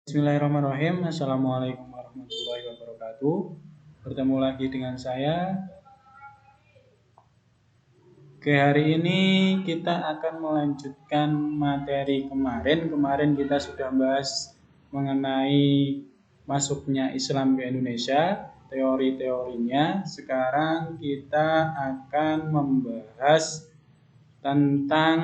Bismillahirrahmanirrahim. Assalamualaikum warahmatullahi wabarakatuh. Bertemu lagi dengan saya. Oke, hari ini kita akan melanjutkan materi kemarin. Kemarin kita sudah bahas mengenai masuknya Islam ke Indonesia, teori-teorinya. Sekarang kita akan membahas tentang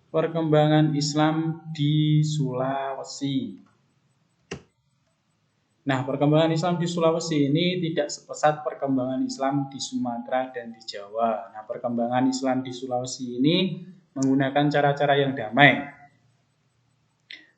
perkembangan Islam di Sulawesi. Nah, perkembangan Islam di Sulawesi ini tidak sepesat perkembangan Islam di Sumatera dan di Jawa. Nah, perkembangan Islam di Sulawesi ini menggunakan cara-cara yang damai.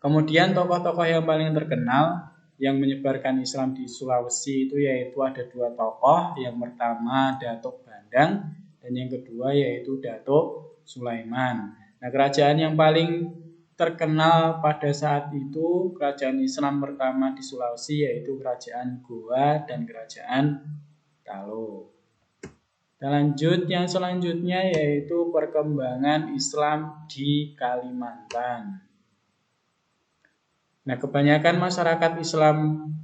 Kemudian tokoh-tokoh yang paling terkenal yang menyebarkan Islam di Sulawesi itu yaitu ada dua tokoh. Yang pertama Datuk Bandang dan yang kedua yaitu Datuk Sulaiman. Nah, kerajaan yang paling terkenal pada saat itu, kerajaan Islam pertama di Sulawesi yaitu kerajaan Goa dan kerajaan Talo. Dan yang selanjutnya yaitu perkembangan Islam di Kalimantan. Nah, kebanyakan masyarakat Islam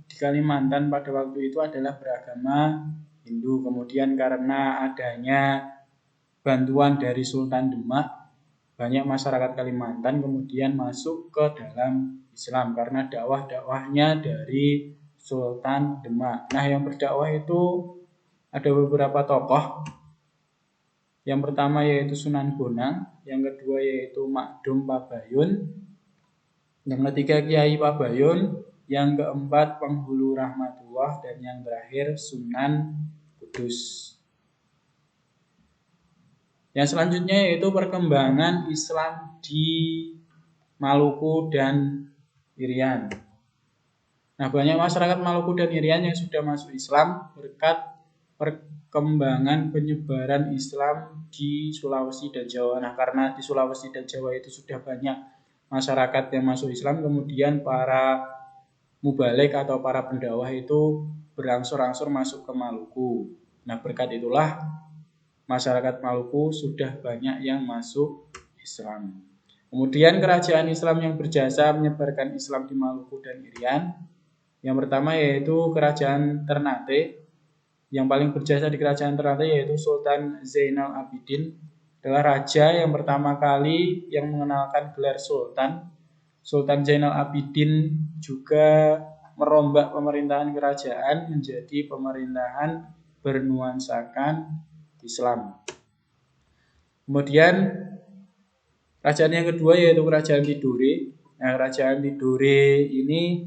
di Kalimantan pada waktu itu adalah beragama Hindu. Kemudian karena adanya bantuan dari Sultan Demak, banyak masyarakat Kalimantan kemudian masuk ke dalam Islam karena dakwah-dakwahnya dari Sultan Demak. Nah, yang berdakwah itu ada beberapa tokoh. Yang pertama yaitu Sunan Bonang, yang kedua yaitu Makdum Pabayun, yang ketiga Kiai Pabayun, yang keempat Penghulu Rahmatullah, dan yang terakhir Sunan Kudus. Yang selanjutnya yaitu perkembangan Islam di Maluku dan Irian. Nah, banyak masyarakat Maluku dan Irian yang sudah masuk Islam berkat perkembangan penyebaran Islam di Sulawesi dan Jawa. Nah, karena di Sulawesi dan Jawa itu sudah banyak masyarakat yang masuk Islam, kemudian para mubalik atau para pendakwah itu berangsur-angsur masuk ke Maluku. Nah, berkat itulah masyarakat Maluku sudah banyak yang masuk Islam. Kemudian kerajaan Islam yang berjasa menyebarkan Islam di Maluku dan Irian. Yang pertama yaitu kerajaan Ternate. Yang paling berjasa di kerajaan Ternate yaitu Sultan Zainal Abidin. Adalah raja yang pertama kali yang mengenalkan gelar Sultan. Sultan Zainal Abidin juga merombak pemerintahan kerajaan menjadi pemerintahan bernuansakan Islam. Kemudian kerajaan yang kedua yaitu kerajaan Tidore. Nah, kerajaan Tidore ini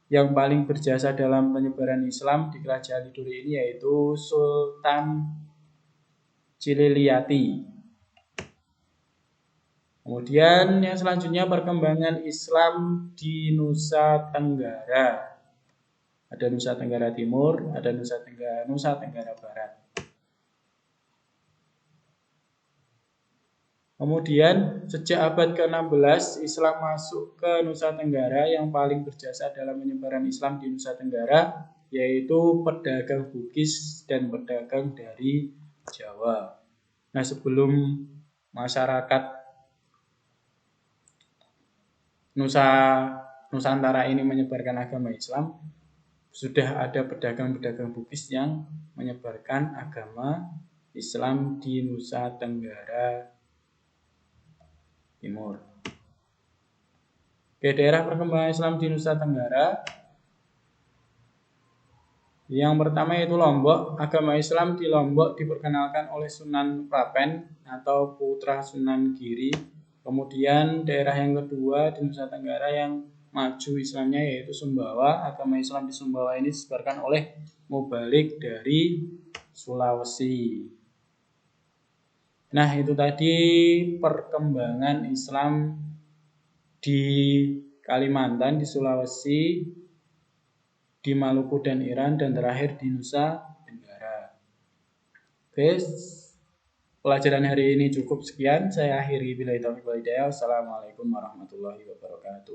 yang paling berjasa dalam penyebaran Islam di kerajaan Tidore ini yaitu Sultan Cililiati. Kemudian yang selanjutnya perkembangan Islam di Nusa Tenggara. Ada Nusa Tenggara Timur, ada Nusa Tenggara Barat. Kemudian sejak abad ke-16 Islam masuk ke Nusa Tenggara. Yang paling berjasa dalam penyebaran Islam di Nusa Tenggara yaitu pedagang Bugis dan pedagang dari Jawa. Nah, sebelum masyarakat Nusantara ini menyebarkan agama Islam, sudah ada pedagang-pedagang Bugis yang menyebarkan agama Islam di Nusa Tenggara Timur. Oke, daerah perkembangan Islam di Nusa Tenggara. Yang pertama yaitu Lombok. Agama Islam di Lombok diperkenalkan oleh Sunan Prapen atau putra Sunan Giri. Kemudian daerah yang kedua di Nusa Tenggara yang maju Islamnya yaitu Sumbawa. Agama Islam di Sumbawa ini disebarkan oleh mubalik dari Sulawesi. Nah, itu tadi perkembangan Islam di Kalimantan, di Sulawesi, di Maluku dan Irian, dan terakhir di Nusa Tenggara. Oke, pelajaran hari ini cukup sekian. Saya akhiri billahi taufiq wal hidayah. Wassalamualaikum warahmatullahi wabarakatuh.